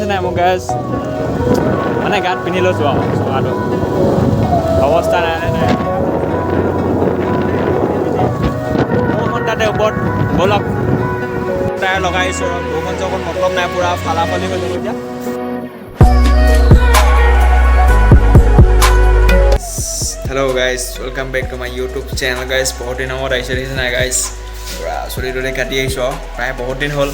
দেখিছে নাই মোক গাইজ মানে গাত পিন্ধি লৈছোঁ আৰু চোৱাটো অৱস্থা নাই বৰষুণ তাতে ওপৰত বলক টায়াৰ লগাই আহিছোঁ আৰু বৰষুণ চৰষুণ মতলব নাই পূৰা ফালাফালি হৈ যাব এতিয়া hello' guys welcome back to my YouTube channel guys বহুত দিনৰ মূৰত আহিছে দেখিছে নাই গাইজ পূৰা চুলি তুলি কাটি আহিছোঁ আৰু প্ৰায় বহুত দিন হ'ল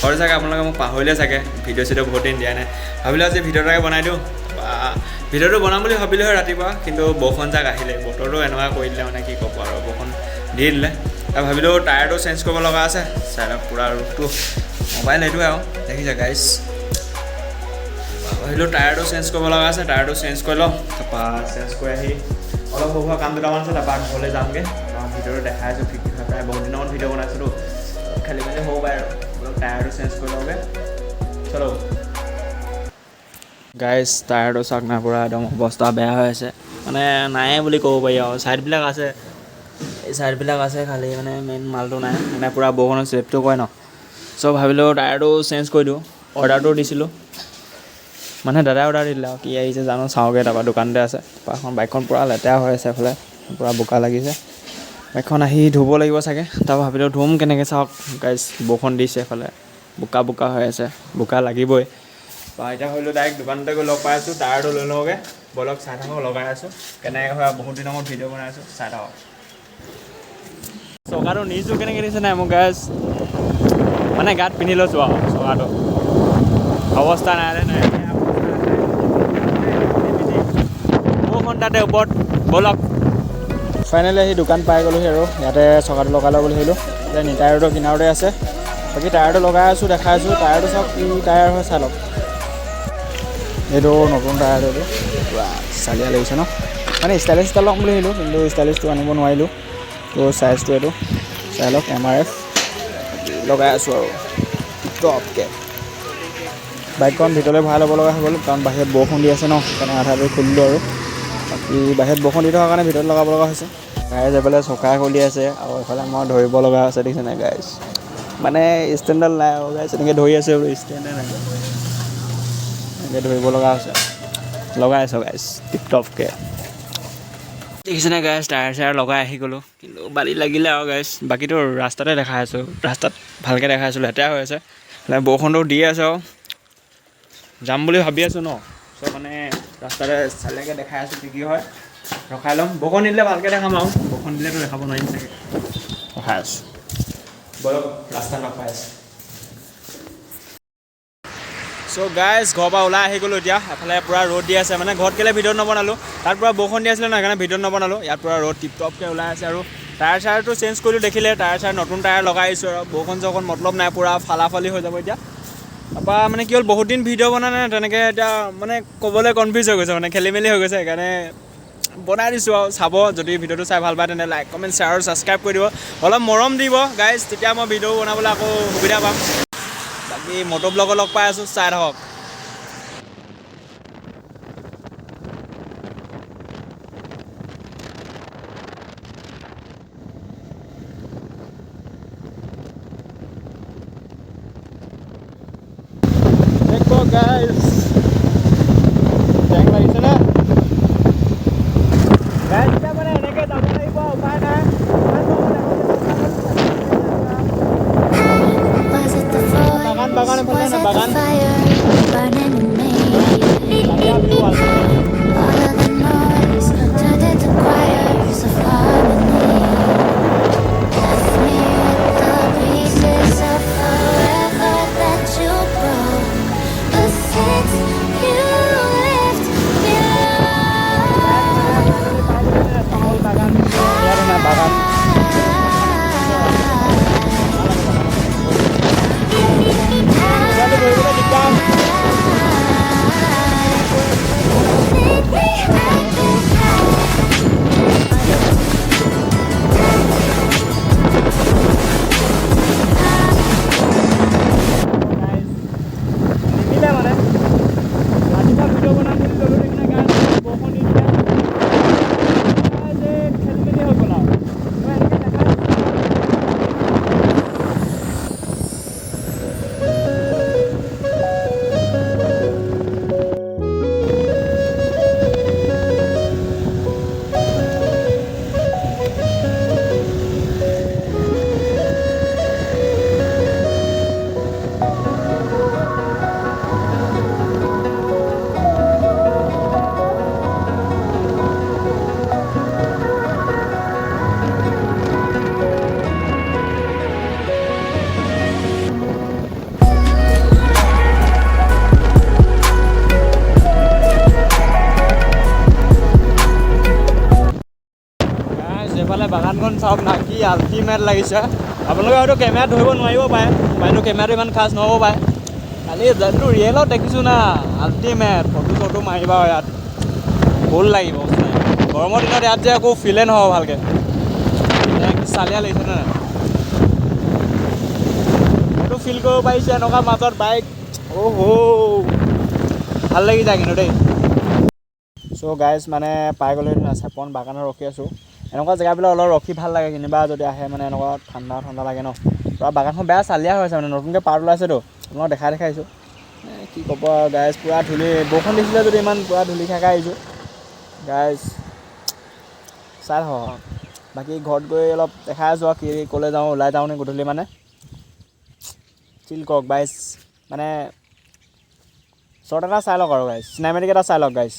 হয়তো চাগে আপোনালোকে মোক পাহৰিলে চাগে ভিডিঅ' চিডিঅ' বহুত দিন দিয়া নাই ভাবিলোঁ আজি ভিডিঅ' এটাকে বনাই দিওঁ ভিডিঅ'টো বনাম বুলি ভাবিলোঁ হয় ৰাতিপুৱা কিন্তু বৰষুণ যাক আহিলে বতৰটো এনেকুৱা কৰি দিলে মানে কি ক'ব আৰু বৰষুণ দি দিলে আৰু ভাবিলোঁ টায়াৰটো চেঞ্জ কৰিব লগা আছে চাই লওক পূৰা ৰূপটো মোবাইল সেইটোৱে আৰু দেখিছে গাইজ ভাবিলোঁ টায়াৰটো চেঞ্জ কৰিব লগা আছে টায়াৰটো চেঞ্জ কৰি লওঁ তাৰপৰা চেঞ্জ কৰি আহি অলপ সৰু সুৰা কাম দুটামান আছে তাৰপৰা ঘৰলৈ যামগৈ ভিডিঅ'টো দেখাই আছোঁ প্ৰায় বহুত দিনৰ ভিডিঅ' বনাইছিলোঁ খেলি মেলি হ'ব পাৰে আৰু অলপ টায়াৰটো চেঞ্জ কৰি লওঁগৈ চলো গাইজ টায়াৰটো চাওক না পূৰা একদম অৱস্থা বেয়া হৈ আছে মানে নায়ে বুলি ক'ব পাৰি আৰু ছাইডবিলাক আছে এই ছাইডবিলাক আছে খালি মানে মেইন মালটো নাই মানে পূৰা বৰষুণৰ শ্লেপটো কৰে ন চ' ভাবিলোঁ টায়াৰটো চেঞ্জ কৰি দিওঁ অৰ্ডাৰটো দিছিলোঁ মানে দাদাই অৰ্ডাৰ দিলে আৰু কি আহিছে জানো চাওঁগৈ তাৰপৰা দোকানতে আছে তাৰপৰা এখন বাইকখন পূৰা লেতেৰা হৈ আছে এফালে পূৰা বোকা লাগিছে বাইকখন আহি ধুব লাগিব চাগে তাৰপৰা ভাবিলোঁ ধুম কেনেকৈ চাওক গাইজ বৰষুণ দিছে এফালে বোকা বোকা হৈ আছে বোকা লাগিবই বা এতিয়া ভাবিলোঁ ডাইৰেক্ট দোকানতে গৈ লগ পাই আছোঁ টায়াৰটো লৈ লওঁগৈ বলক চাই থাকক লগাই আছোঁ কেনেকৈ হয় বহুত দিনৰ মূৰত ভিডিঅ' বনাই আছোঁ চাই থাকক চকাটো নিছোঁ কেনেকৈ দিছে নাই মোক গাইজ মানে গাত পিন্ধি লৈছোঁ আৰু চকাটো অৱস্থা নাই বৰষুণ তাতে ওপৰত বলক ফাইনেলি আহি দোকান পাই গ'লোহি আৰু ইয়াতে চকাটো লগাই লওঁ বুলি ভাবিলোঁ এতিয়া নি টায়াৰটো কিনাৰতে আছে বাকী টায়াৰটো লগাই আছোঁ দেখাই আছোঁ টায়াৰটো চাওক কি টায়াৰ হয় চাই লওক এইটো নতুন টায়াৰটো এইটো পূৰা চালিয়া লাগিছে ন মানে ষ্টাইলিছ এটা ল'ম বুলি ভাবিলোঁ কিন্তু ষ্টাইলিছটো আনিব নোৱাৰিলোঁ তো চাইজটো এইটো চাই লওক MRF লগাই আছোঁ আৰু টপকৈ বাইকখন ভিতৰলৈ ভৰাই ল'ব লগা হৈ গ'ল কাৰণ বাহিৰত বৰষুণ দি আছে ন সেইকাৰণে আধাটো খুলিলোঁ আৰু বাকী বাহিৰত বৰষুণ দি থকাৰ কাৰণে ভিতৰত লগাব লগা হৈছে গাইজ এইফালে চকা খুলি আছে আৰু এইফালে মই ধৰিব লগা আছে দেখিছে নাই গাইজ মানে ষ্টেণ্ডডাল নাই আৰু গাইজ এনেকৈ ধৰি আছে আৰু ষ্টেণ্ডে নাই এনেকৈ ধৰিব লগা হৈছে লগাই আছোঁ গাইজ টিপটপকৈ দেখিছেনে গাইজ টায়াৰ চায়াৰ লগাই আহি গ'লোঁ কিন্তু বালি লাগিলে আৰু গাইজ বাকীটো ৰাস্তাতে দেখাই আছোঁ ৰাস্তাত ভালকৈ দেখাই আছোঁ লেতেৰা হৈ আছে বৰষুণটো দি আছে আৰু যাম বুলি ভাবি আছোঁ ন চ' মানে ৰাস্তাতে চালেকৈ দেখাই আছোঁ কি হয় ৰখাই ল'ম বৰষুণ দিলে ভালকৈ দেখাম আৰু বৰষুণ দিলেতো দেখাব নোৱাৰিম চাগে ৰখাই আছোঁ বলক ৰাস্তাত ৰখাই আছোঁ চ' গাইজ ঘৰৰ পৰা ওলাই আহি গ'লোঁ এতিয়া এফালে পূৰা ৰ'দ দি আছে মানে ঘৰত কেলৈ ভিডিঅ' নবনালোঁ তাত পূৰা বৰষুণ দি আছিলে ন সেইকাৰণে ভিডিঅ' নবনালোঁ ইয়াত পূৰা ৰ'দ টিপটপকৈ ওলাই আছে আৰু টায়াৰ চায়াৰটো চেঞ্জ কৰিলোঁ দেখিলে টায়াৰ চায়াৰ নতুন টায়াৰ লগাই আহিছোঁ আৰু বৰষুণ চৰষুণ মতলব নাই পূৰা ফালাফালি হৈ যাব এতিয়া তাৰপৰা মানে কি হ'ল বহুত দিন ভিডিঅ' বনাই নাই তেনেকৈ এতিয়া মানে ক'বলৈ কনফিউজ হৈ গৈছে মানে খেলি মেলি হৈ গৈছে সেইকাৰণে বনাই দিছোঁ আৰু চাব যদি ভিডিঅ'টো চাই ভাল পায় তেন্তে লাইক কমেণ্ট শ্বেয়াৰ আৰু ছাবস্ক্ৰাইব কৰি দিব অলপ মৰম দিব গাইজ তেতিয়া মই ভিডিঅ' বনাবলৈ আকৌ সুবিধা পাম বাকী মটো ব্লগত লগ পাই আছোঁ চাই থাকক guys ট্যাং লাগিছে না গাইজ এটা মানে এনেকৈ যাব লাগিব উপায় নাই বাগান এফালে না বাগান আল্টিমেট লাগিছে আপোনালোকে হয়তো কেমেৰাত ধৰিব নোৱাৰিব পাৰে মোবাইলটো কেমেৰাটো ইমান খাছ নহ'ব পাৰে খালি যোনটো ৰিয়েলত দেখিছোঁ না আল্টিমেট ফটো মাৰিবা ইয়াত ভুল লাগিব গৰমৰ দিনত ইয়াত যে একো ফিলে নহ'ব ভালকৈ চালিয়া লাগিছে নে নাই সেইটো ফিল কৰিব পাৰিছে এনেকুৱা মাজত বাইক ভাল লাগি যায় কিন্তু দেই চ' গাইজ মানে পাই গ'লো চেপন বাগানত ৰখি আছোঁ এনেকুৱা জেগাবিলাক অলপ ৰখি ভাল লাগে কেনিবা যদি আহে মানে এনেকুৱা ঠাণ্ডা লাগে ন পূৰা বাগানখন বেয়া চালিয়া হৈ আছে মানে নতুনকৈ পাত ওলাইছেতো আপোনাক দেখাইছোঁ কি ক'ব আৰু গাইজ পূৰা ধূলি বৰষুণ দিছিলে যদি ইমান পূৰা ধূলি খাই আহিছোঁ গাইজ চাই থাকক বাকী ঘৰত গৈ অলপ দেখাই আছোঁ আৰু কি ক'লৈ যাওঁ ওলাই যাওঁ নে গধূলি মানে চিল কৰক গাইজ মানে শ্বৰ্ট এটা চাই লওক আৰু গাইজ চিনেমেটিক এটা চাই লওক গাইজ